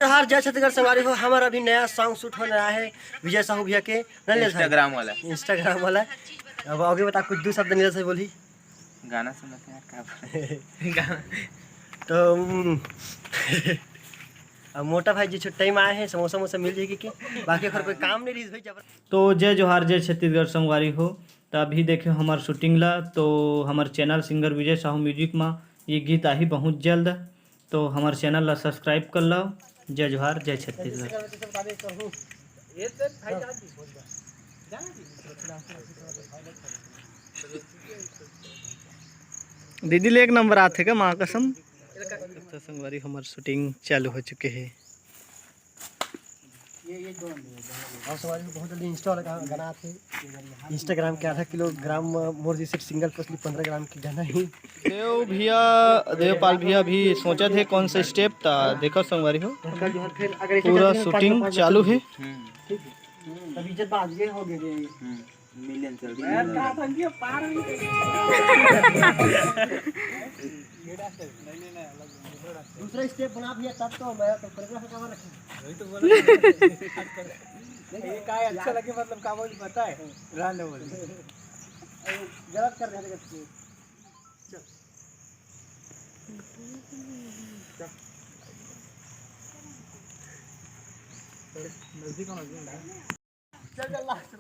हर जय छत्तीसगढ़ सवारी हो। हमारा अभी नया सॉन्ग शूट हो रहा है विजय साहू भैया के इंस्टाग्राम वाला। अब आगे बता कुछ दो शब्द नीरज से बोली। गाना सुनते यार क्या तो अब मोटा भाई जी छुट्टी में आए हैं, समोसा वोसा मिल जाएगी कि बाकी अगर कोई काम नहीं रही भाई जबर। तो जय जोहार जय छत्तीसगढ़ संगवारी हो। तो अभी देखियो हमार शूटिंग ला, तो हमार चैनल सिंगर विजय साहू म्यूजिक में ये गीत आही बहुत जल्द। तो हमार चैनल ला सब्सक्राइब कर लो। जय जोहार जय छत्तीसगढ़। दीदी ले एक नंबर आते का माँ कसम। तो संगवारी हमार शूटिंग चालू हो चुके हैं। और सवारी बहुत जल्दी इंस्टा वाला गाना थे इंस्टाग्राम के 0.5 किलोग्राम मोर जैसे सिंगल पसली 15 ग्राम की गाना ही। देवपाल भैया भी सोचा थे कौन सा स्टेप था। देखो संगवारी हो पूरा शूटिंग चालू है। तब इज्जत बात ये हो गई मिलियन चल दूसरा स्टेप बना दिया तब तो मैं तो कोरियोग्राफर का रखा वही तो बोल ये काय अच्छा लगे मतलब का बोल पता है रहने बोल गलत कर देने का चल नजदीक चल लास्ट